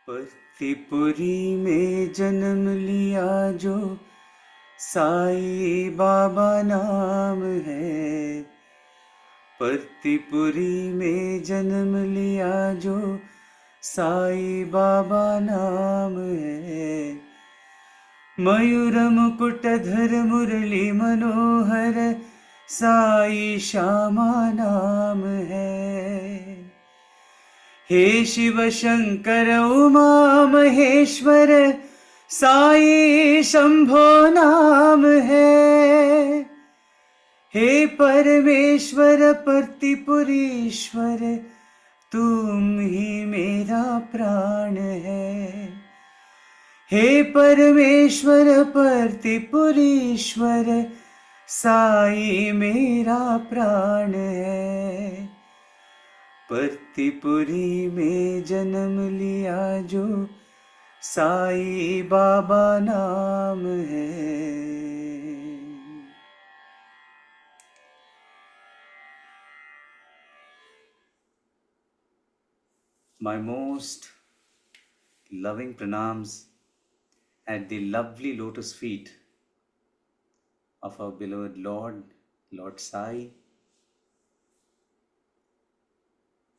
परतीपुरी में जन्म लिया जो साई बाबा नाम है। परतीपुरी में जन्म लिया जो साई बाबा नाम है। मयूर मुकुटधर मुरली मनोहर साई श्यामा नाम है। हे शिव शंकर उमा महेश्वर साई शंभो नाम है। हे परमेश्वर परतिपुरीश्वर तुम ही मेरा प्राण है। हे परमेश्वर परतिपुरीश्वर साई मेरा प्राण है। परतीपुरी में जन्म लिया जो साई बाबा नाम है। My most loving pranams at the lovely lotus feet of our beloved Lord, Lord Sai.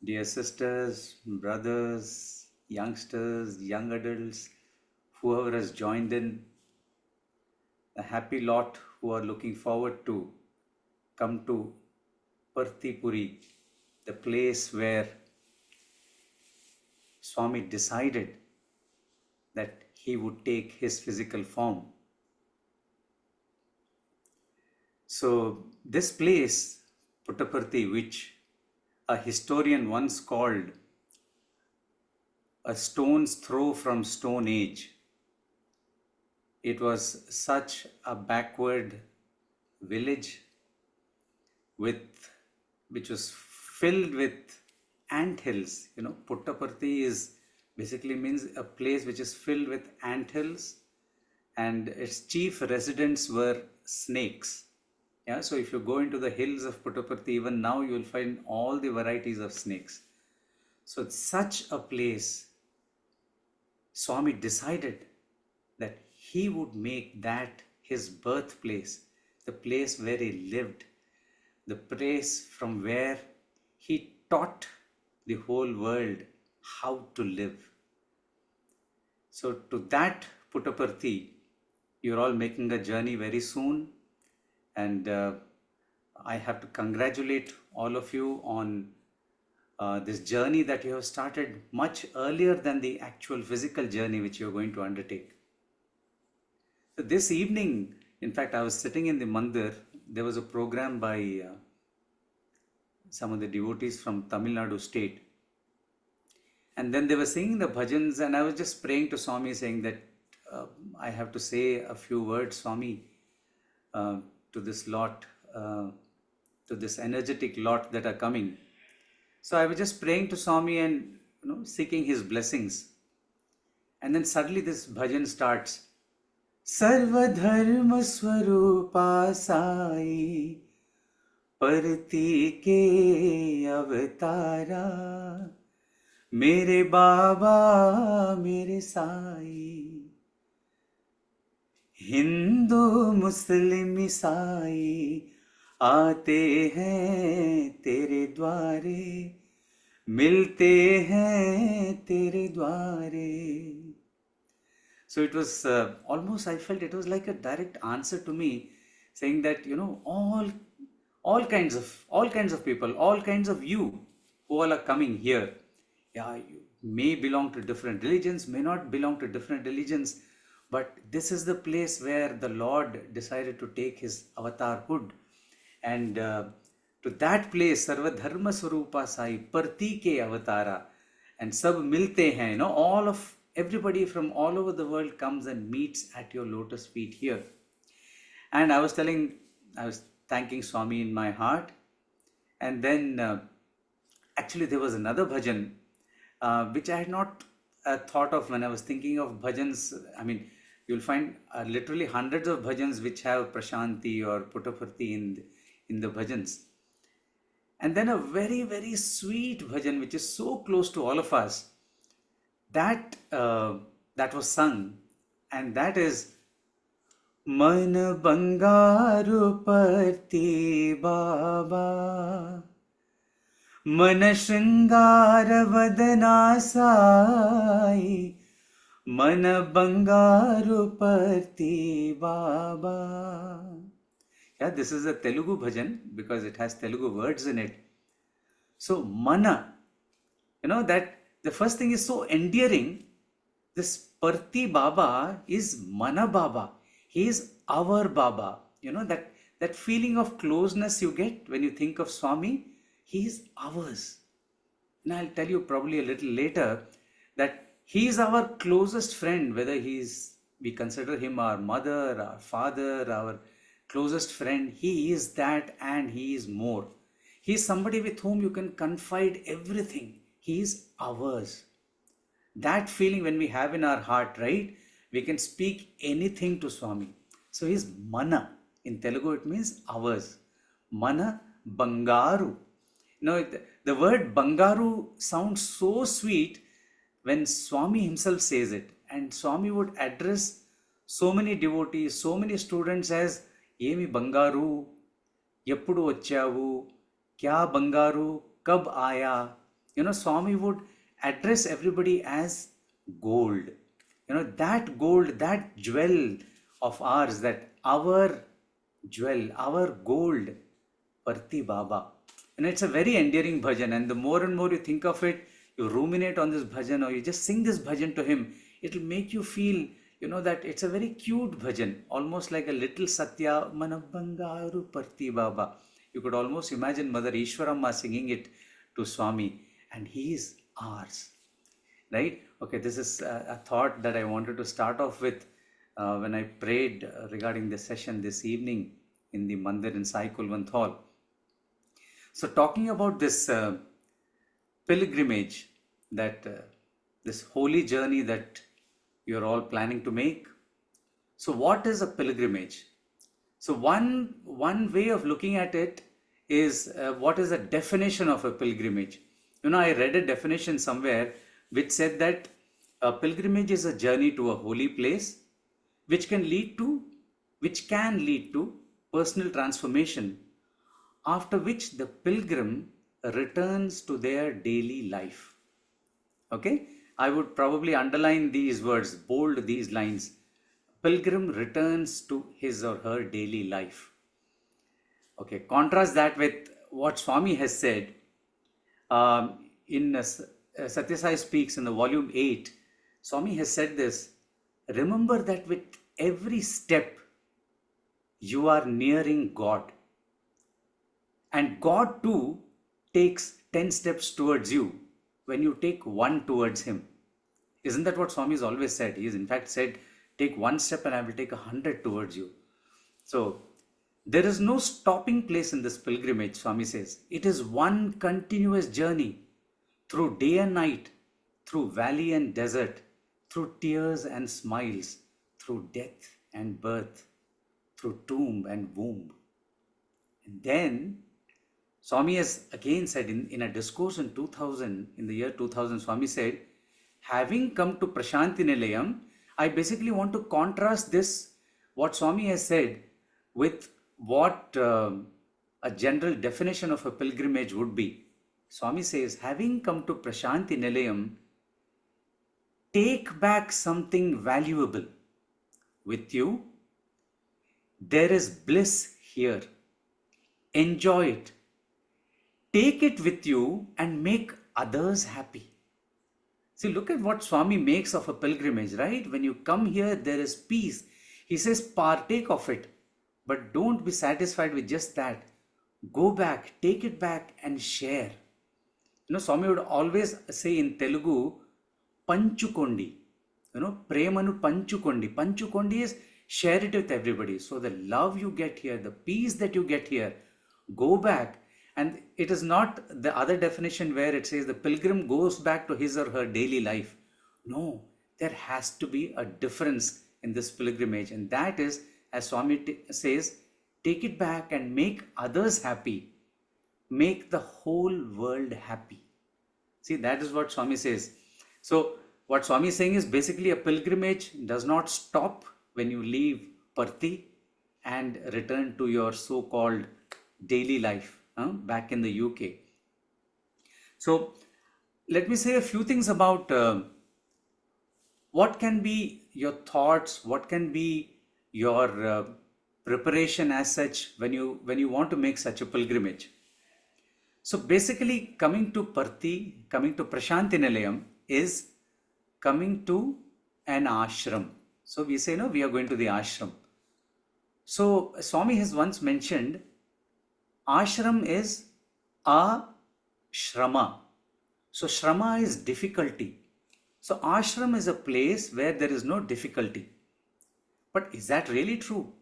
Dear sisters, brothers, youngsters, young adults, whoever has joined in, a happy lot who are looking forward to come to Partipuri, the place where Swami decided that he would take his physical form. So this place, Puttaparthi, which a historian once called a stone's throw from Stone Age. It was such a backward village which was filled with ant hills. You know, Puttaparthi is basically means a place which is filled with ant hills, and its chief residents were snakes. Yeah, so if you go into the hills of Puttaparthi, even now you will find all the varieties of snakes. So it's such a place, Swami decided that he would make that his birthplace, the place where he lived, the place from where he taught the whole world how to live. So to that Puttaparthi, you're all making a journey very soon. And I have to congratulate all of you on this journey that you have started much earlier than the actual physical journey which you're going to undertake. So this evening, in fact, I was sitting in the mandir. There was a program by some of the devotees from Tamil Nadu state. And then they were singing the bhajans, and I was just praying to Swami, saying that I have to say a few words, Swami, to this lot, to this energetic lot that are coming. So I was just praying to Swami and seeking his blessings. And then suddenly this bhajan starts. Sarva dharma swarupa sai parti ke avatara mere baba mere sai Hindu मुस्लिम ईसाई आते हैं तेरे द्वारे मिलते हैं तेरे द्वारे. So it was almost, I felt it was like a direct answer to me, saying that all kinds of people, all kinds of you who all are coming here, yeah, you may belong to different religions, may not belong to different religions, but this is the place where the Lord decided to take his avatarhood. And to that place, Sarva Dharma Swarupa Sai, Parti ke Avatara, and Sab Milte Hain, everybody from all over the world comes and meets at your lotus feet here. And I was thanking Swami in my heart. And then actually there was another bhajan which I had not thought of when I was thinking of bhajans. I mean, you'll find literally hundreds of bhajans which have Prasanthi or Puttaparthi in the bhajans. And then a very, very sweet bhajan which is so close to all of us. that was sung, and that is मन बंगारु परती बाबा मन श्रृंगार वदना साई मन बंगारु परती baba. Yeah, this is a Telugu bhajan because it has Telugu words in it. So mana, that the first thing is so endearing. This Parthi Baba is Mana Baba. He is our Baba. That feeling of closeness you get when you think of Swami, he is ours. And I'll tell you probably a little later that he is our closest friend, whether we consider him our mother, our father, our closest friend. He is that, and he is more. He is somebody with whom you can confide everything. He is ours. That feeling when we have in our heart, right? We can speak anything to Swami. So he's Mana. In Telugu it means ours. Mana Bangaru. The word Bangaru sounds so sweet when Swami himself says it. And Swami would address so many devotees, so many students as Yemi Bangaru, Yappudu Vachavu, Kya Bangaru, Kab Aya. Swami would address everybody as gold. That gold, that jewel of ours, that our jewel, our gold, Parthi Baba. And it's a very endearing bhajan. And the more and more you think of it, you ruminate on this bhajan or you just sing this bhajan to him, it'll make you feel, that it's a very cute bhajan, almost like a little Sathya, Manabangaru Parthi Baba. You could almost imagine Mother Ishwaramma singing it to Swami, and he is ours. Right? Okay, this is a thought that I wanted to start off with when I prayed regarding this session this evening in the Mandir in Sai Kulwant Hall. So talking about this pilgrimage, that this holy journey that you're all planning to make. So what is a pilgrimage? So one way of looking at it is what is the definition of a pilgrimage? I read a definition somewhere which said that a pilgrimage is a journey to a holy place which can lead to personal transformation, after which the pilgrim returns to their daily life. Okay, I would probably underline these words, bold these lines. Pilgrim returns to his or her daily life. Okay, contrast that with what Swami has said in Sathya Sai Speaks in the volume 8. Swami has said this: remember that with every step you are nearing God, and God too takes 10 steps towards you when you take one towards him. Isn't that what Swami has always said? He has in fact said, take one step and I will take 100 towards you. So there is no stopping place in this pilgrimage, Swami says. It is one continuous journey through day and night, through valley and desert, through tears and smiles, through death and birth, through tomb and womb. And then Swami has again said in a discourse in 2000, in the year 2000, Swami said, having come to Prasanthi Nilayam, I basically want to contrast this, what Swami has said, with what a general definition of a pilgrimage would be. Swami says, having come to Prasanthi Nilayam, take back something valuable with you. There is bliss here. Enjoy it. Take it with you and make others happy. See, look at what Swami makes of a pilgrimage, right? When you come here, there is peace. He says, partake of it. But don't be satisfied with just that. Go back, take it back and share. Swami would always say in Telugu, Panchukondi. Premanu Panchukondi. Panchukondi is share it with everybody. So the love you get here, the peace that you get here, go back. And it is not the other definition where it says the pilgrim goes back to his or her daily life. No, there has to be a difference in this pilgrimage. And that is, as Swami says, take it back and make others happy. Make the whole world happy. See, that is what Swami says. So What Swami is saying is basically a pilgrimage does not stop when you leave Parthi and return to your so-called daily life back in the UK. So let me say a few things about what can be your thoughts, what can be your preparation as such when you want to make such a pilgrimage. So basically, coming to Parthi, coming to Prasanthi Nilayam is coming to an ashram. So we say, no, we are going to the ashram. So Swami has once mentioned, ashram is a shrama. So shrama is difficulty. So ashram is a place where there is no difficulty. But is that really true?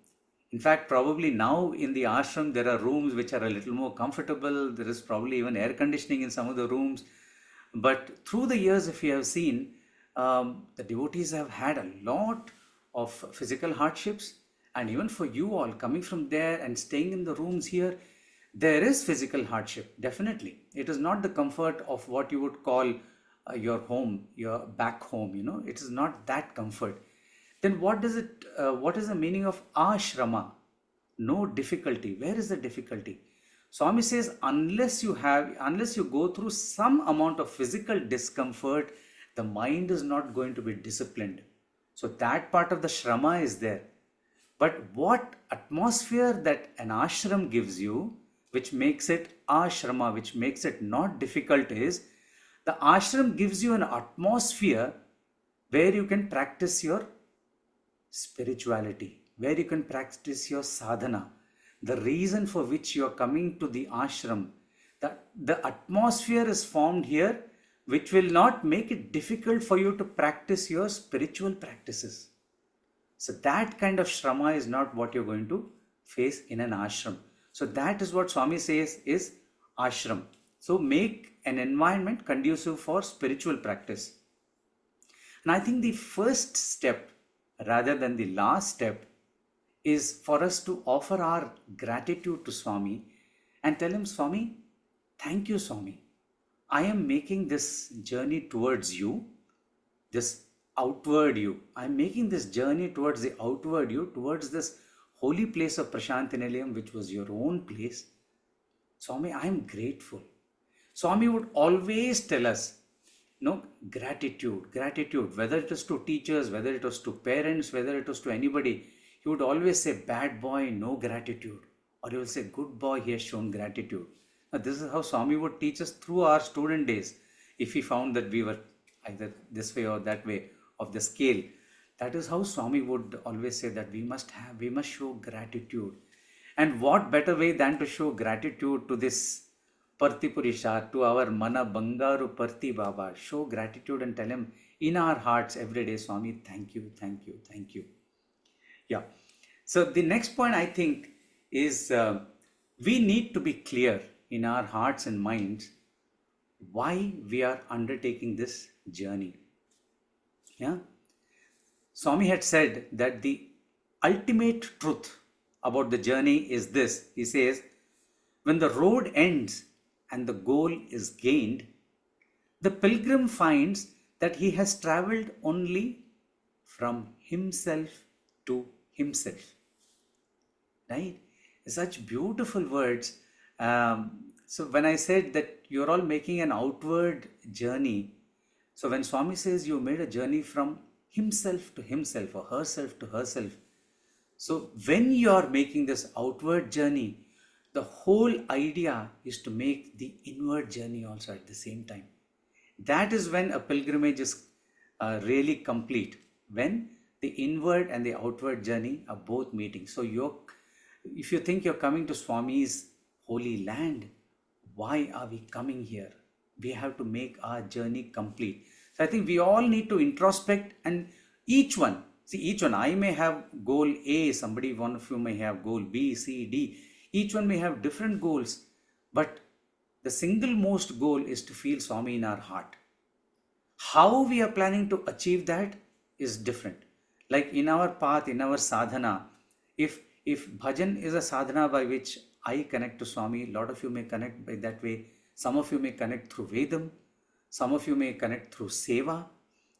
In fact, probably now in the ashram, there are rooms which are a little more comfortable. There is probably even air conditioning in some of the rooms. But through the years, if you have seen, the devotees have had a lot of physical hardships. And even for you all coming from there and staying in the rooms here, there is physical hardship, definitely. It is not the comfort of what you would call your home, your back home, it is not that comfort. Then what is the meaning of ashrama? No difficulty. Where is the difficulty? Swami says, unless you go through some amount of physical discomfort, the mind is not going to be disciplined. So that part of the shrama is there. But what atmosphere that an ashram gives you, which makes it ashrama, which makes it not difficult, is the ashram gives you an atmosphere where you can practice your spirituality, where you can practice your sadhana. The reason for which you are coming to the ashram, the atmosphere is formed here which will not make it difficult for you to practice your spiritual practices. So that kind of shrama is not what you're going to face in an ashram. So that is what Swami says is ashram. So make an environment conducive for spiritual practice. And I think the first step, rather than the last step, is for us to offer our gratitude to Swami and tell him, Swami, thank you, Swami. I am making this journey towards you, this outward you. I am making this journey towards the outward you, towards this holy place of Prasanthi Nilayam, which was your own place. Swami, I am grateful. Swami would always tell us, gratitude, whether it was to teachers, whether it was to parents, whether it was to anybody. He would always say, bad boy, no gratitude. Or he will say, good boy, he has shown gratitude. Now, this is how Swami would teach us through our student days. If he found that we were either this way or that way of the scale, that is how Swami would always say that we must show gratitude. And what better way than to show gratitude to this Parthi Purisha, to our Mana Bangaru Parthi Baba. Show gratitude and tell him in our hearts every day, Swami, thank you, thank you, thank you. Yeah. So the next point I think is we need to be clear in our hearts and minds why we are undertaking this journey. Yeah. Swami had said that the ultimate truth about the journey is this. He says, when the road ends and the goal is gained, the pilgrim finds that he has traveled only from himself to himself. Right? Such beautiful words. So when I said that you're all making an outward journey, so when Swami says you made a journey from himself to himself or herself to herself, so when you are making this outward journey, the whole idea is to make the inward journey also at the same time. That is when a pilgrimage is really complete, when the inward and the outward journey are both meeting. So if you think you're coming to Swami's holy land, why are we coming here? We have to make our journey complete. So I think we all need to introspect, and each one, I may have goal A, one of you may have goal B, C, D. Each one may have different goals, but the single most goal is to feel Swami in our heart. How we are planning to achieve that is different. Like in our path, in our sadhana, if bhajan is a sadhana by which I connect to Swami, a lot of you may connect by that way. Some of you may connect through Vedam. Some of you may connect through Seva.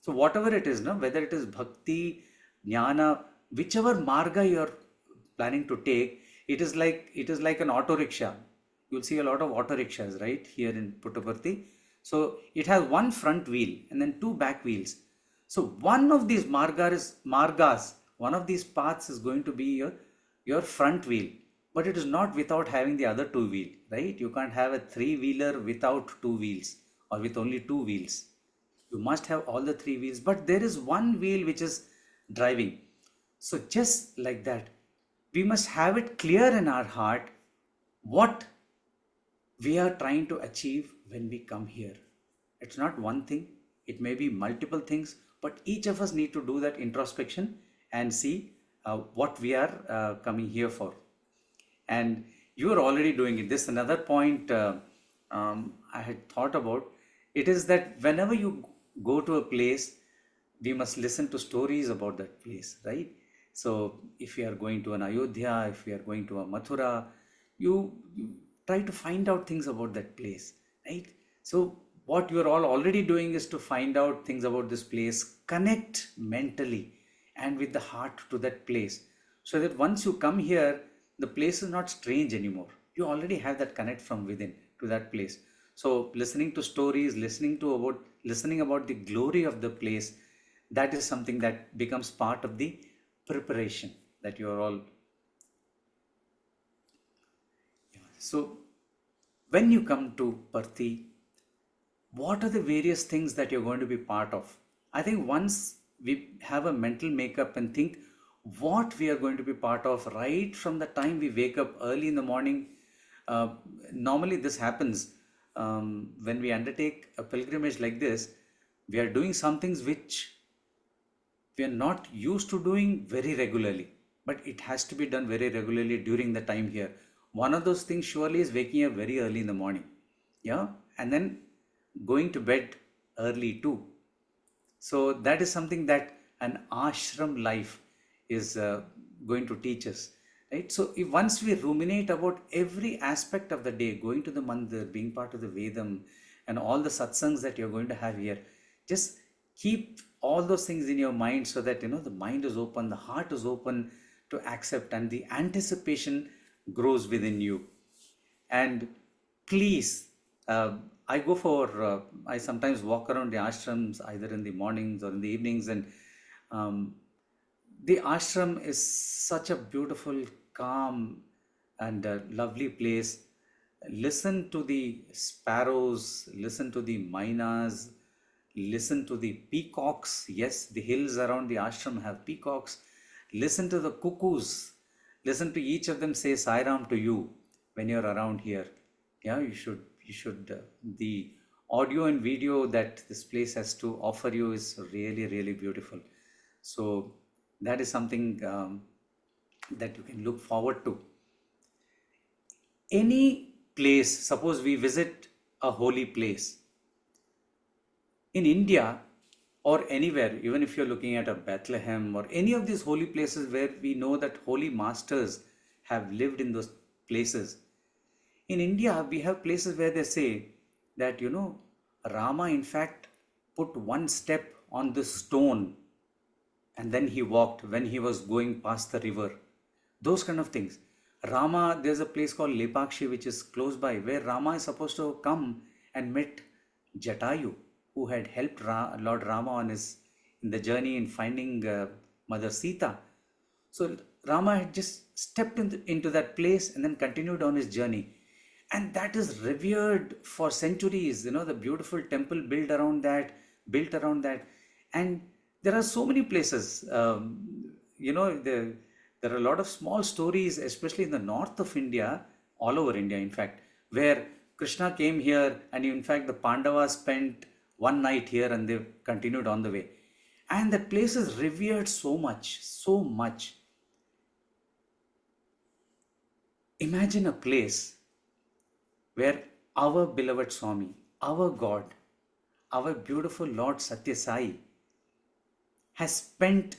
So whatever it is, no, whether it is bhakti, jnana, whichever marga you're planning to take, it is like an auto rickshaw. You'll see a lot of auto rickshaws right here in Puttaparthi. So it has one front wheel and then two back wheels. So one of these margas, one of these paths is going to be your front wheel, but it is not without having the other two wheel, right? You can't have a three wheeler without two wheels or with only two wheels. You must have all the three wheels, but there is one wheel which is driving. So just like that, we must have it clear in our heart what we are trying to achieve when we come here. It's not one thing, it may be multiple things, but each of us need to do that introspection and see what we are coming here for. And you are already doing it. This another point I had thought about. It is that whenever you go to a place, we must listen to stories about that place, right? So if we are going to an Ayodhya, if we are going to a Mathura, you try to find out things about that place, right? So what you are all already doing is to find out things about this place, connect mentally and with the heart to that place, so that once you come here, the place is not strange anymore. You already have that connect from within to that place. So listening to stories, listening about the glory of the place, that is something that becomes part of the preparation that you are all. So when you come to Parthi, what are the various things that you're going to be part of? I think once we have a mental makeup and think what we are going to be part of right from the time we wake up early in the morning. Normally this happens when we undertake a pilgrimage like this. We are doing some things which we are not used to doing very regularly, but it has to be done very regularly during the time here. One of those things surely is waking up very early in the morning, yeah, and then going to bed early too. So that is something that an ashram life is going to teach us, right? So if once we ruminate about every aspect of the day, going to the mandir, being part of the Vedam, and all the satsangs that you're going to have here, just keep all those things in your mind so that the mind is open, the heart is open to accept, and the anticipation grows within you. And please, I go for I sometimes walk around the ashrams either in the mornings or in the evenings, and the ashram is such a beautiful, calm, and lovely place. Listen to the sparrows, listen to the mynas, listen to the peacocks. Yes, the hills around the ashram have peacocks. Listen to the cuckoos. Listen to each of them say Sai Ram to you when you're around here. Yeah, you should. The audio and video that this place has to offer you is really, really beautiful. So that is something that you can look forward to. Any place, suppose we visit a holy place in India or anywhere, even if you're looking at a Bethlehem or any of these holy places where we know that holy masters have lived in those places. In India, we have places where they say that, Rama in fact put one step on the stone and then he walked when he was going past the river. Those kind of things. Rama, there's a place called Lepakshi which is close by where Rama is supposed to come and met Jatayu, who had helped Lord Rama in the journey in finding Mother Sita. So Rama had just stepped into that place and then continued on his journey. And that is revered for centuries, the beautiful temple built around that. And there are so many places, there are a lot of small stories, especially in the north of India, all over India, in fact, where Krishna came here and in fact the Pandavas spent one night here and they continued on the way. And that place is revered so much, so much. Imagine a place where our beloved Swami, our God, our beautiful Lord Sathya Sai has spent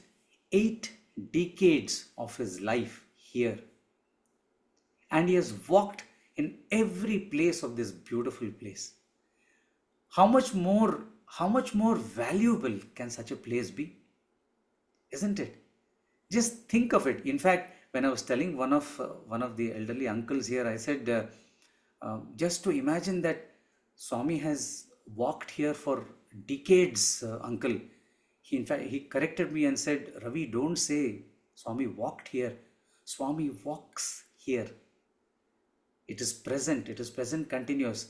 8 decades of his life here. And he has walked in every place of this beautiful place. How much more how much more valuable can such a place be? Isn't it? Just think of it. In fact, when I was telling one of the elderly uncles here, I said, just to imagine that Swami has walked here for decades, uncle. In fact, he corrected me and said, Ravi, don't say Swami walked here. Swami walks here. It is present. It is present continuous.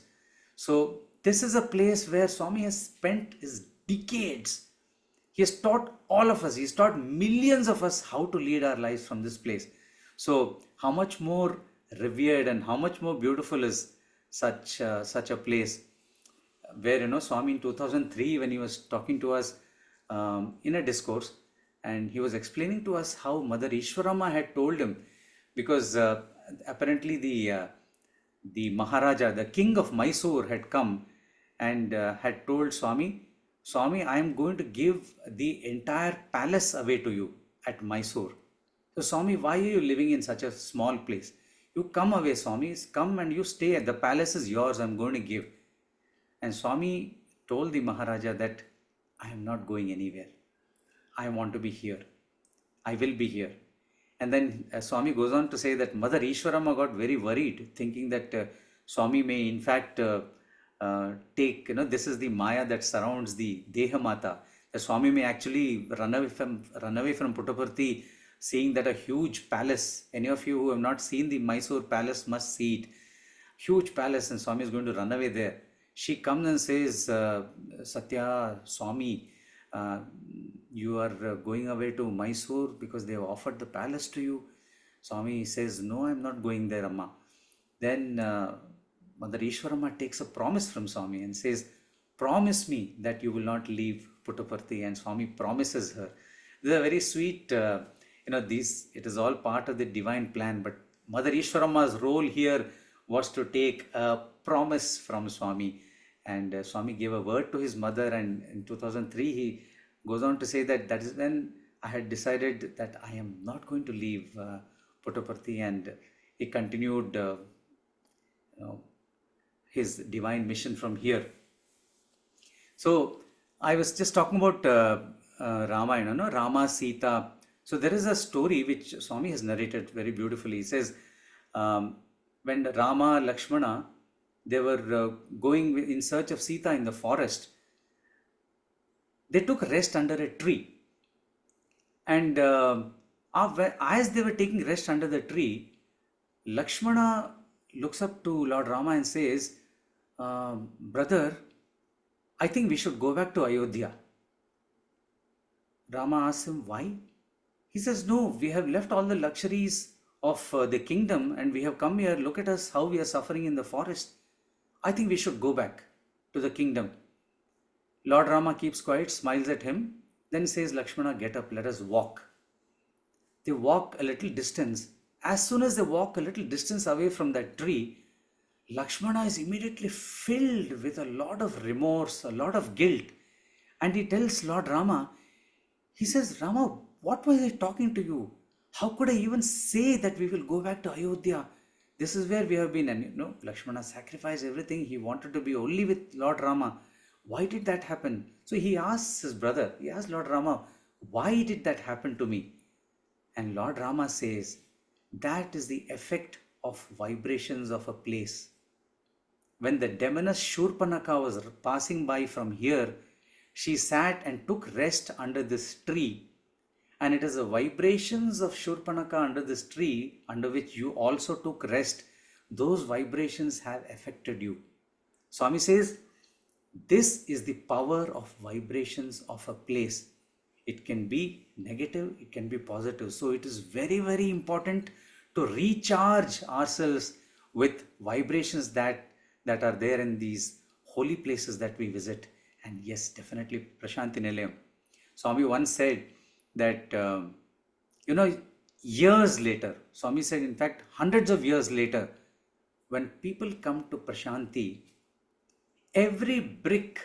So this is a place where Swami has spent his decades. He has taught all of us, he's taught millions of us how to lead our lives from this place. So how much more revered and how much more beautiful is such a place, where, Swami in 2003, when he was talking to us in a discourse, and he was explaining to us how Mother Ishwarama had told him, because apparently the Maharaja, the king of Mysore, had come and had told Swami, I am going to give the entire palace away to you at Mysore. So Swami, why are you living in such a small place? You come away, Swami, come and you stay. The palace is yours, I am going to give. And Swami told the Maharaja that I am not going anywhere. I want to be here. I will be here. And then Swami goes on to say that Mother Ishwarama got very worried, thinking that Swami may in fact take, this is the Maya that surrounds the Deha Mata. The Swami may actually run away from Puttaparthi, seeing that a huge palace. Any of you who have not seen the Mysore palace must see it. Huge palace, and Swami is going to run away there. She comes and says, Sathya, Swami, you are going away to Mysore because they have offered the palace to you. Swami says, no, I am not going there, Amma. Then Mother Ishwarama takes a promise from Swami and says, promise me that you will not leave Puttaparthi. And Swami promises her. This is a very sweet, it is all part of the divine plan. But Mother Ishwarama's role here was to take a promise from Swami. And Swami gave a word to his mother, and in 2003 he goes on to say that is when I had decided that I am not going to leave Puttaparthi, and he continued his divine mission from here. So I was just talking about Ramayana, Rama, Sita. So there is a story which Swami has narrated very beautifully. He says, when Rama, Lakshmana, they were going in search of Sita in the forest, they took rest under a tree. And as they were taking rest under the tree, Lakshmana looks up to Lord Rama and says, brother, I think we should go back to Ayodhya. Rama asks him, why? He says, no, we have left all the luxuries of the kingdom and we have come here. Look at us, how we are suffering in the forest. I think we should go back to the kingdom. Lord Rama keeps quiet, smiles at him, then says, Lakshmana, get up, let us walk. They walk a little distance. As soon as they walk a little distance away from that tree, Lakshmana is immediately filled with a lot of remorse, a lot of guilt. And he tells Lord Rama, he says, Rama, what was I talking to you? How could I even say that we will go back to Ayodhya? This is where we have been. And Lakshmana sacrificed everything. He wanted to be only with Lord Rama. Why did that happen? So he asks his brother, he asks Lord Rama, why did that happen to me? And Lord Rama says, that is the effect of vibrations of a place. When the demoness Shurpanaka was passing by from here, she sat and took rest under this tree. And it is the vibrations of Shurpanaka under this tree, under which you also took rest. Those vibrations have affected you. Swami says, this is the power of vibrations of a place. It can be negative, it can be positive. So it is very, very important to recharge ourselves with vibrations that are there in these holy places that we visit. And yes, definitely Prasanthi Nilayam. Swami once said that, years later, Swami said, in fact, hundreds of years later, when people come to Prasanthi, every brick,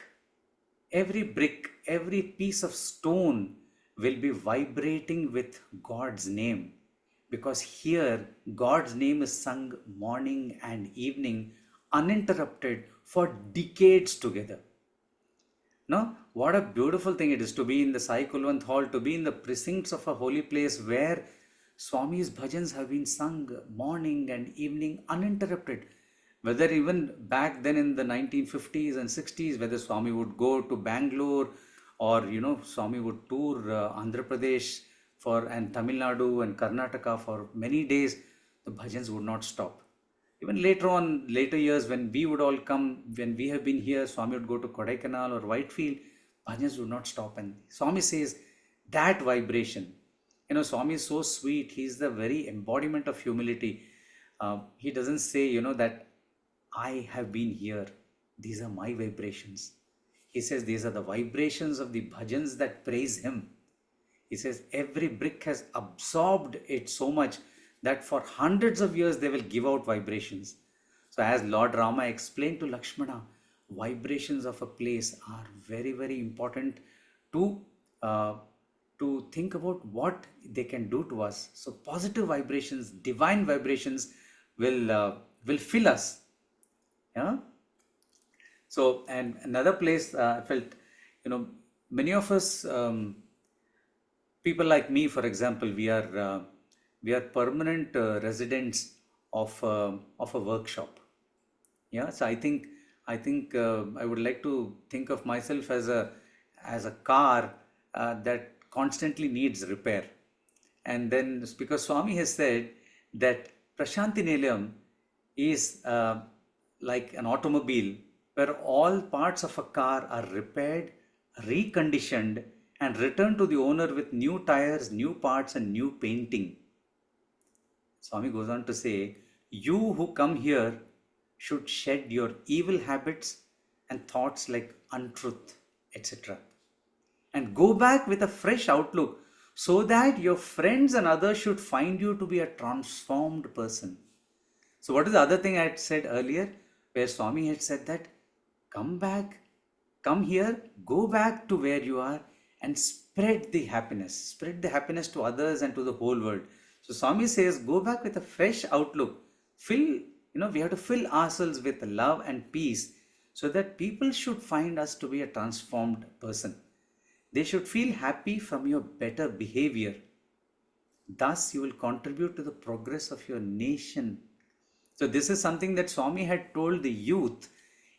every piece of stone will be vibrating with God's name. Because here, God's name is sung morning and evening, uninterrupted for decades together. No, what a beautiful thing it is to be in the Sai Kulwant Hall, to be in the precincts of a holy place where Swami's bhajans have been sung morning and evening uninterrupted. Whether even back then in the 1950s and 60s, whether Swami would go to Bangalore or Swami would tour Andhra Pradesh for and Tamil Nadu and Karnataka for many days, the bhajans would not stop. Even later on, later years, when we would all come, when we have been here, Swami would go to Kodaikanal or Whitefield, bhajans would not stop. And Swami says that vibration, Swami is so sweet. He's the very embodiment of humility. He doesn't say, that I have been here. These are my vibrations. He says these are the vibrations of the bhajans that praise him. He says every brick has absorbed it so much that for hundreds of years they will give out vibrations. So as Lord Rama explained to Lakshmana, vibrations of a place are very, very important to think about what they can do to us. So positive vibrations, divine vibrations will fill us. Yeah. So, and another place I felt, many of us, people like me, for example, we are permanent residents of a workshop. Yeah. So I think I would like to think of myself as a car that constantly needs repair. And then because Swami has said that Prasanthi Nilayam is like an automobile where all parts of a car are repaired, reconditioned, and returned to the owner with new tires, new parts, and new painting. Swami goes on to say, you who come here should shed your evil habits and thoughts like untruth, etc. and go back with a fresh outlook so that your friends and others should find you to be a transformed person. So what is the other thing I had said earlier, where Swami had said that come back, come here, go back to where you are and spread the happiness to others and to the whole world. So Swami says, go back with a fresh outlook. We have to fill ourselves with love and peace so that people should find us to be a transformed person. They should feel happy from your better behavior. Thus, you will contribute to the progress of your nation. So this is something that Swami had told the youth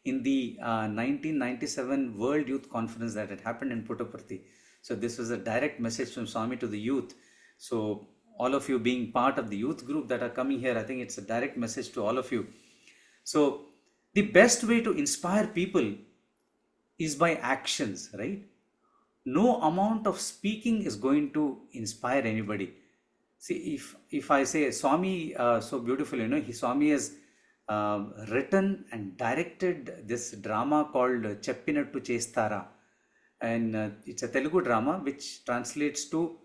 in the 1997 World Youth Conference that had happened in Puttaparthi. So this was a direct message from Swami to the youth. So all of you being part of the youth group that are coming here, I think it's a direct message to all of you. So the best way to inspire people is by actions, right? No amount of speaking is going to inspire anybody. See, if I say Swami, so beautiful, Swami has written and directed this drama called Cheppinattu Chestara, and it's a Telugu drama which translates to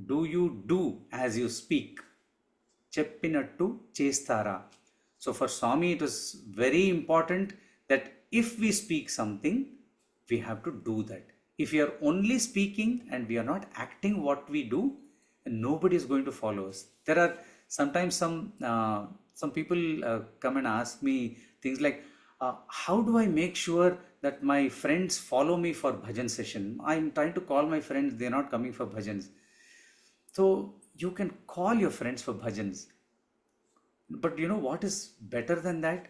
"Do you do as you speak?" Cheppinattu Chestara. So for Swami, it was very important that if we speak something, we have to do that. If we are only speaking and we are not acting what we do, nobody is going to follow us. There are sometimes some people come and ask me things like, how do I make sure that my friends follow me for bhajan session? I'm trying to call my friends, they're not coming for bhajans. So you can call your friends for bhajans. But you know what is better than that?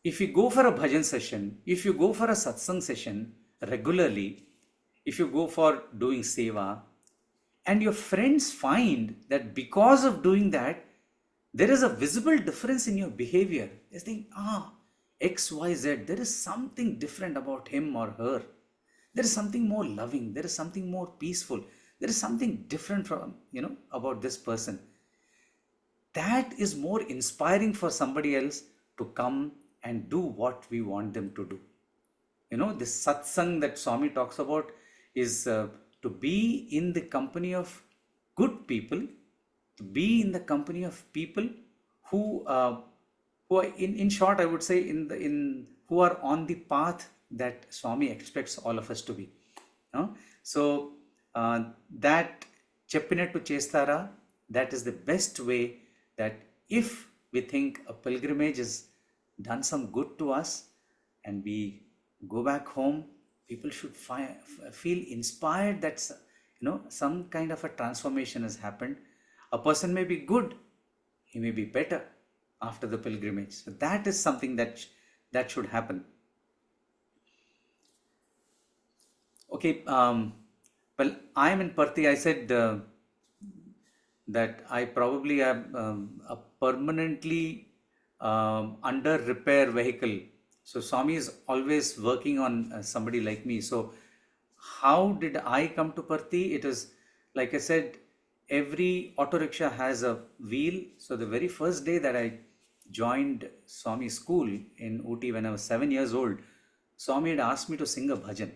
If you go for a bhajan session, if you go for a satsang session regularly, if you go for doing seva, and your friends find that because of doing that, there is a visible difference in your behavior. They think, X, Y, Z, there is something different about him or her. There is something more loving. There is something more peaceful. There is something different from, about this person. That is more inspiring for somebody else to come and do what we want them to do. This satsang that Swami talks about is to be in the company of good people, to be in the company of people who are in short, I would say, who are on the path that Swami expects all of us to be. So that Cheppinattu Chestara, that is the best way that if we think a pilgrimage has done some good to us and we go back home People should feel inspired that some kind of a transformation has happened. A person may be good, he may be better after the pilgrimage. So that is something that should happen. Okay, well, I am in Parthi. I said that I probably am a permanently under repair vehicle. So Swami is always working on somebody like me. So how did I come to Parthi? It is, like I said, every auto rickshaw has a wheel. So the very first day that I joined Swami school in Ooty when I was 7 years old, Swami had asked me to sing a bhajan.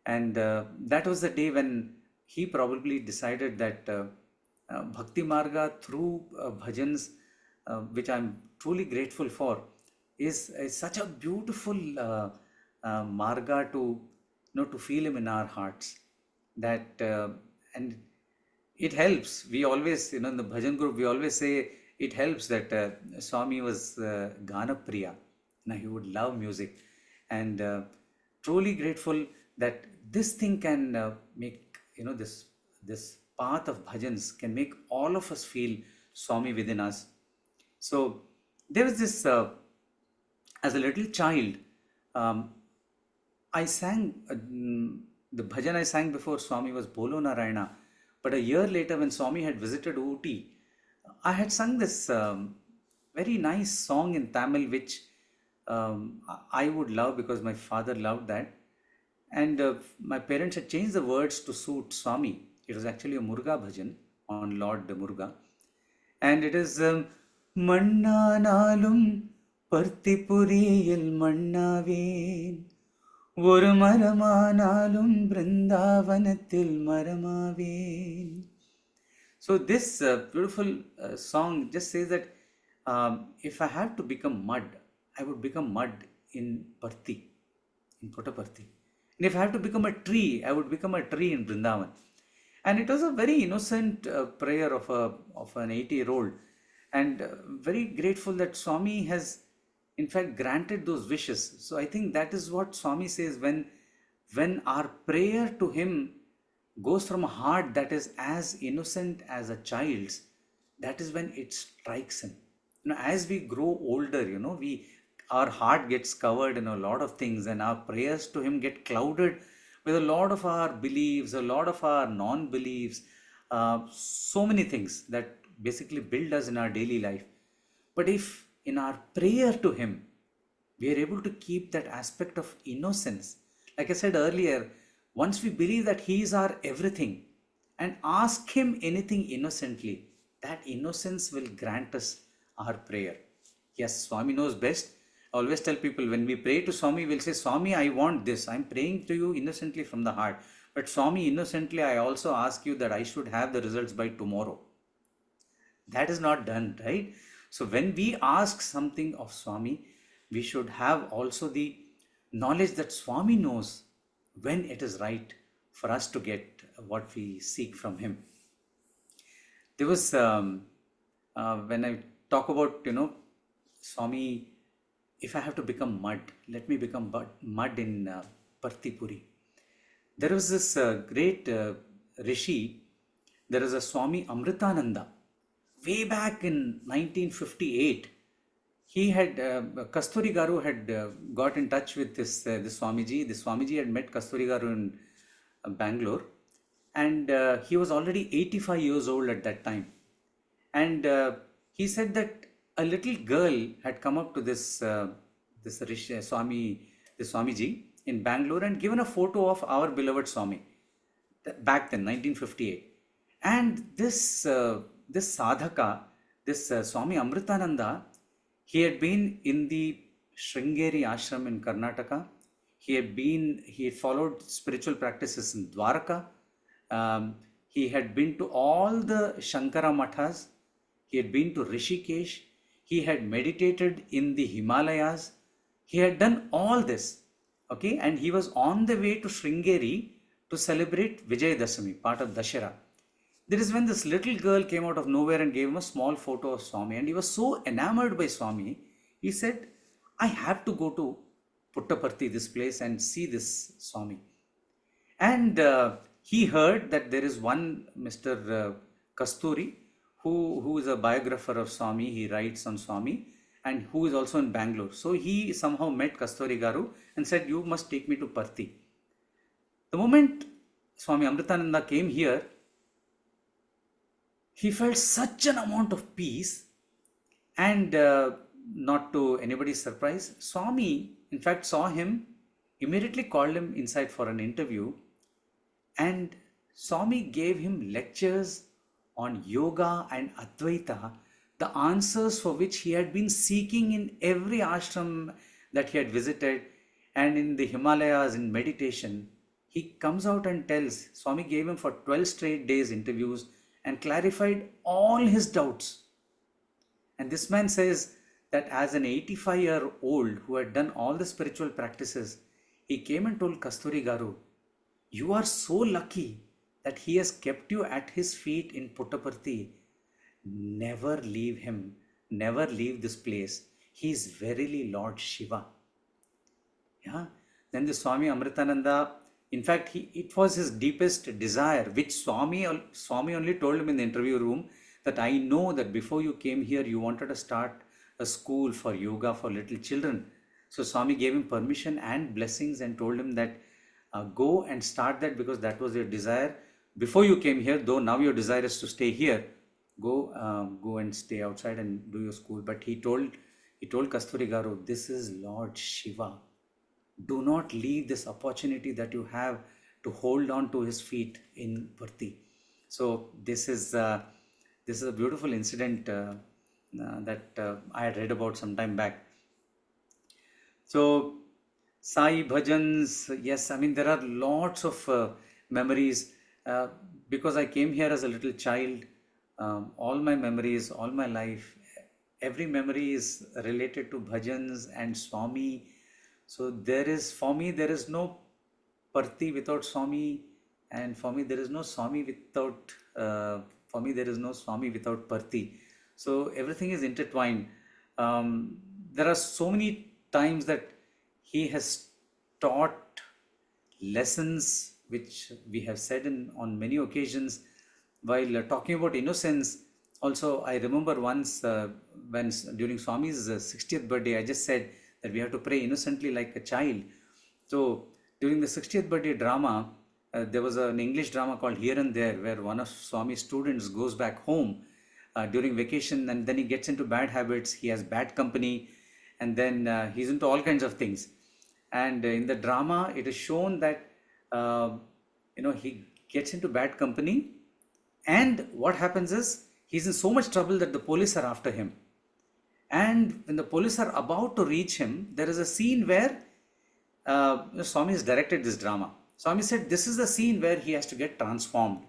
And that was the day when he probably decided that Bhakti Marga through bhajans, which I'm truly grateful for, is such a beautiful marga to to feel him in our hearts. That and it helps. We always, in the bhajan group, we always say it helps that Swami was Gana Priya. Now he would love music, and truly grateful that this thing can make this path of bhajans can make all of us feel Swami within us. So there was this as a little child, I sang the bhajan I sang before Swami was Bolo Narayana. But a year later, when Swami had visited Ooty, I had sung this very nice song in Tamil, which I would love because my father loved that. And my parents had changed the words to suit Swami. It was actually a Muruga bhajan on Lord Muruga. And it is Manna Nalum Partipuriyil Mannaveen ஒரு மரமானாலும் பிருந்தாவனத்தில் மரமாவேன். So this beautiful song just says that if I had to become mud, I would become mud in Parthi, in Puttaparthi. And if I have to become a tree, I would become a tree in Vrindavan. And it was a very innocent prayer of an 80-year-old, and very grateful that Swami has in fact granted those wishes. So I think that is what Swami says, when our prayer to him goes from a heart that is as innocent as a child's, that is when it strikes him. As we grow older, our heart gets covered in a lot of things, and our prayers to him get clouded with a lot of our beliefs, a lot of our non-beliefs, so many things that basically build us in our daily life. But if in our prayer to him we are able to keep that aspect of innocence, like I said earlier, once we believe that he is our everything and ask him anything innocently, that innocence will grant us our prayer. Yes, Swami knows best. I always tell people, when we pray to Swami, we'll say, Swami, I want this. I'm praying to you innocently from the heart. But Swami, innocently, I also ask you that I should have the results by tomorrow. That is not done, right? So when we ask something of Swami, we should have also the knowledge that Swami knows when it is right for us to get what we seek from him. There was, when I talk about, Swami, if I have to become mud, let me become mud in Partipuri. There was this great Rishi, there is a Swami Amritananda. Way back in 1958, he had, Kasturi Garu had got in touch with this Swamiji. The Swamiji had met Kasturi Garu in Bangalore, and he was already 85 years old at that time. And he said that a little girl had come up to this Swamiji in Bangalore and given a photo of our beloved Swami back then, 1958. And this sadhaka, this Swami Amritananda, he had been in the Sringeri Ashram in Karnataka. He had followed spiritual practices in Dwarka. He had been to all the Shankara Mathas. He had been to Rishikesh. He had meditated in the Himalayas. He had done all this. Okay, and he was on the way to Sringeri to celebrate Vijayadashami, part of Dashera. There is when this little girl came out of nowhere and gave him a small photo of Swami, and he was so enamored by Swami, he said, I have to go to Puttaparthi, this place, and see this Swami. And he heard that there is one Mr. Kasturi who is a biographer of Swami. He writes on Swami and who is also in Bangalore. So he somehow met Kasturi Garu and said, you must take me to Parthi. The moment Swami Amritananda came here, he felt such an amount of peace, and not to anybody's surprise, Swami in fact saw him, immediately called him inside for an interview, and Swami gave him lectures on yoga and Advaita, the answers for which he had been seeking in every ashram that he had visited and in the Himalayas in meditation. He comes out and tells, Swami gave him for 12 straight days interviews and clarified all his doubts. And this man says that as an 85-year-old who had done all the spiritual practices, he came and told Kasturi Garu, you are so lucky that he has kept you at his feet in Puttaparthi. Never leave him, never leave this place. He is verily Lord Shiva. Yeah. Then the Swami Amritananda, in fact, it was his deepest desire, which Swami only told him in the interview room, that I know that before you came here, you wanted to start a school for yoga for little children. So Swami gave him permission and blessings and told him that go and start that, because that was your desire before you came here, though now your desire is to stay here. Go and stay outside and do your school. But he told Kasturi Garu, this is Lord Shiva. Do not leave this opportunity that you have to hold on to his feet in Parthi. So this is a beautiful incident that I had read about some time back. So Sai Bhajans, yes, I mean there are lots of memories. Because I came here as a little child, all my memories, all my life, every memory is related to bhajans and Swami. So for me there is no Parthi without Swami, and for me there is no Swami without Parthi. So everything is intertwined. There are so many times that he has taught lessons which we have said on many occasions. While talking about innocence, also I remember once when during Swami's 60th birthday, I just said that we have to pray innocently like a child. So during the 60th birthday drama, there was an English drama called Here and There, where one of Swami's students goes back home during vacation, and then he gets into bad habits, he has bad company, and then he's into all kinds of things. And in the drama, it is shown that he gets into bad company, and what happens is he's in so much trouble that the police are after him. And when the police are about to reach him, there is a scene where Swami has directed this drama. Swami said this is the scene where he has to get transformed.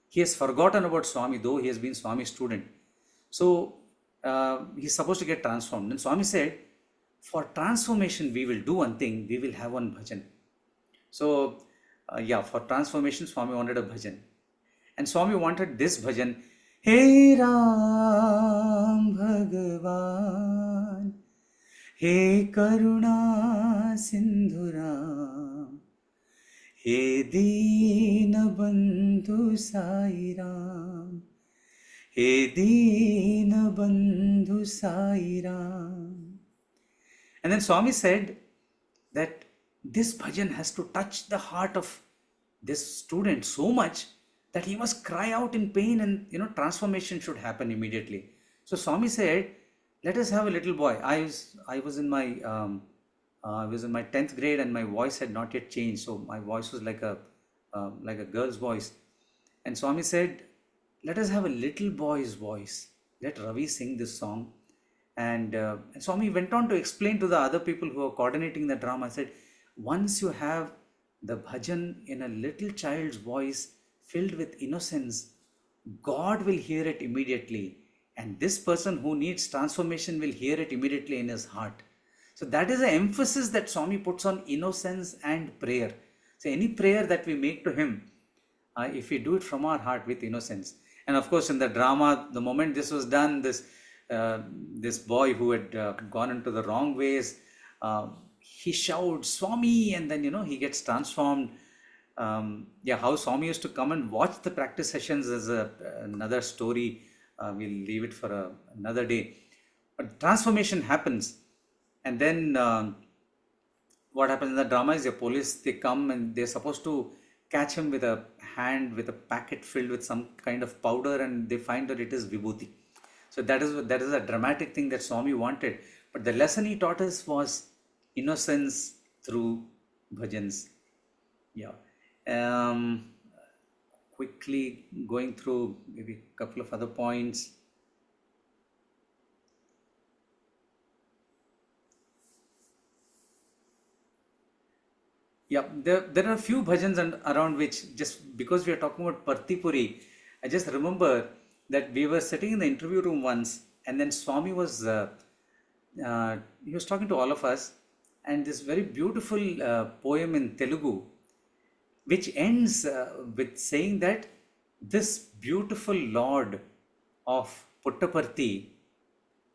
He has forgotten about Swami, though he has been Swami's student. So he's supposed to get transformed. And Swami said, for transformation, we will do one thing, we will have one bhajan. So for transformation, Swami wanted a bhajan. And Swami wanted this bhajan, Hey Ram Bhagavan, Hey Karuna Sindhu Ram, Hey Deena Bandhu Sai Ram, Hey Deena Bandhu Sai Ram. And then Swami said that this bhajan has to touch the heart of this student so much that he must cry out in pain, and transformation should happen immediately. So Swami said, let us have a little boy. I was in my 10th grade, and my voice had not yet changed, so my voice was like a girl's voice. And Swami said, let us have a little boy's voice. Let Ravi sing this song. And Swami went on to explain to the other people who were coordinating the drama. I said, once you have the bhajan in a little child's voice filled with innocence, God will hear it immediately. And this person who needs transformation will hear it immediately in his heart. So that is the emphasis that Swami puts on innocence and prayer. So any prayer that we make to him, if we do it from our heart with innocence. And of course in the drama, the moment this was done, this boy who had gone into the wrong ways, he shouts Swami, and then he gets transformed. Yeah, how Swami used to come and watch the practice sessions is another story. We'll leave it for another day. But transformation happens, and then what happens in the drama is the police, they come and they're supposed to catch him with a hand with a packet filled with some kind of powder, and they find that it is vibhuti. So that is a dramatic thing that Swami wanted, but the lesson he taught us was innocence through bhajans. Yeah. um, Quickly going through maybe a couple of other points. Yeah, there are a few bhajans around which, just because we are talking about Partipuri, I just remember that we were sitting in the interview room once, and then Swami he was talking to all of us, and this very beautiful poem in Telugu, which ends with saying that this beautiful Lord of Puttaparthi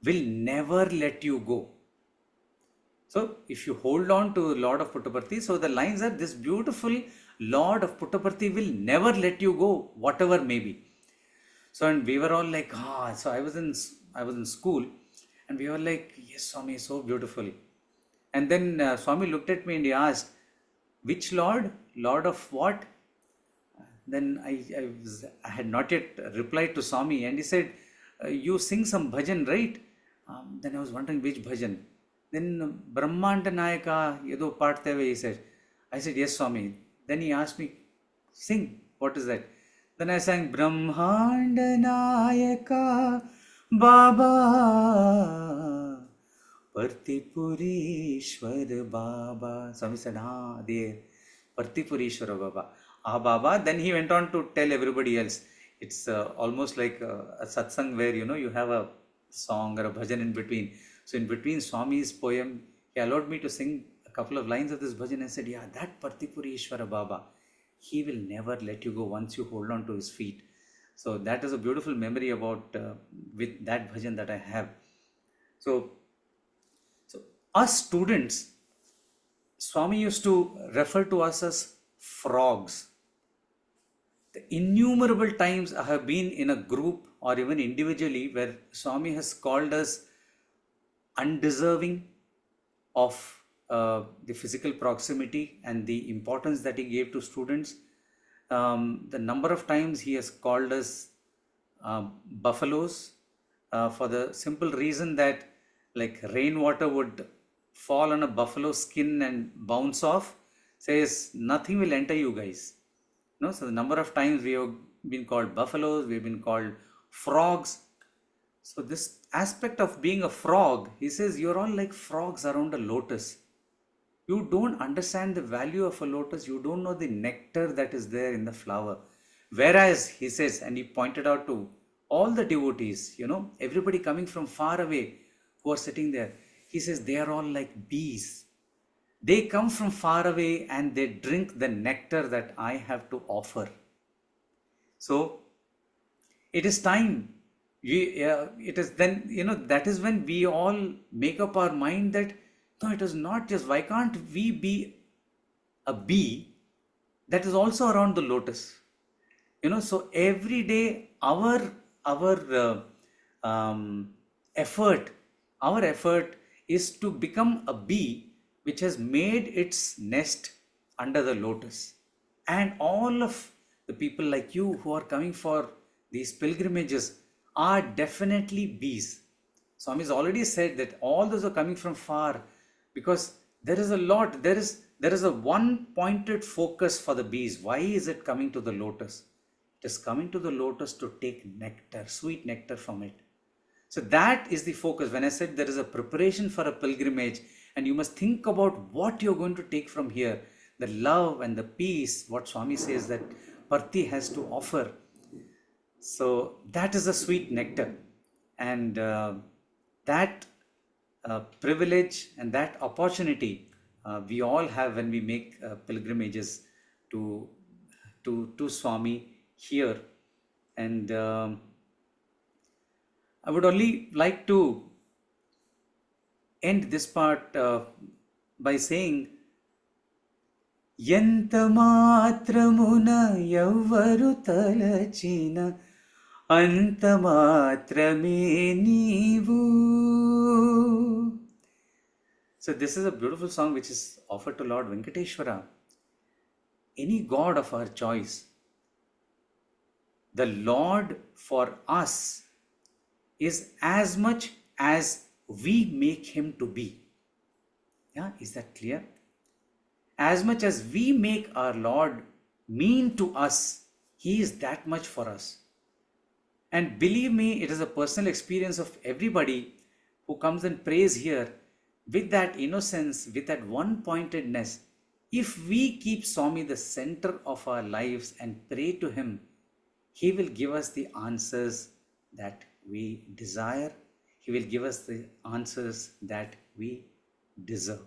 will never let you go. So if you hold on to Lord of Puttaparthi, so the lines are, this beautiful Lord of Puttaparthi will never let you go, whatever may be. So, and we were all like, so I was in school, and we were like, yes, Swami is so beautiful. And then Swami looked at me and he asked, which Lord? Lord of what? Then I had not yet replied to Swami, and he said, you sing some bhajan, right? Then I was wondering which bhajan. Then Brahmanda Nayaka, Yedo Parteve, he said. I said, yes, Swami. Then he asked me, sing, what is that? Then I sang Brahmanda Nayaka Baba Partipurishwar Baba. Swami said, there, Partipurishwar Baba. Baba. Then he went on to tell everybody else. It's almost like a satsang where, you have a song or a bhajan in between. So in between Swami's poem, he allowed me to sing a couple of lines of this bhajan and said, yeah, that Partipurishwara Baba, he will never let you go once you hold on to his feet. So that is a beautiful memory about with that bhajan that I have. So us students, Swami used to refer to us as frogs. The innumerable times I have been in a group or even individually where Swami has called us undeserving of the physical proximity and the importance that he gave to students. The number of times he has called us buffaloes, for the simple reason that, like, rainwater would fall on a buffalo skin and bounce off, says nothing will enter you guys. So the number of times we have been called buffaloes, we have been called frogs. So this aspect of being a frog, he says, you're all like frogs around a lotus. You don't understand the value of a lotus. You don't know the nectar that is there in the flower. Whereas, he says, and he pointed out to all the devotees, everybody coming from far away who are sitting there, he says, they are all like bees. They come from far away and they drink the nectar that I have to offer. So it is time. It is then, that is when we all make up our mind that, no, it is not just, why can't we be a bee that is also around the lotus? So every day our effort is to become a bee which has made its nest under the lotus. And all of the people like you who are coming for these pilgrimages are definitely bees. Swami has already said that all those are coming from far, because there is a one pointed focus for the bees. Why is it coming to the lotus? It is coming to the lotus to take nectar, sweet nectar from it. So that is the focus. When I said there is a preparation for a pilgrimage, and you must think about what you're going to take from here, the love and the peace, what Swami says that Parthi has to offer. So that is a sweet nectar, and that privilege and that opportunity we all have when we make pilgrimages to Swami here. And I would only like to end this part by saying, ఎంత మాత్రమున ఎవ్వరు తలచిన అంత మాత్రమే నీవు. So this is a beautiful song which is offered to Lord Venkateshwara, any god of our choice. The Lord for us is as much as we make him to be. Yeah, is that clear? As much as we make our Lord mean to us, he is that much for us. And believe me, it is a personal experience of everybody who comes and prays here with that innocence, with that one-pointedness. If we keep Swami the center of our lives and pray to him, he will give us the answers that we desire. He will give us the answers that we deserve.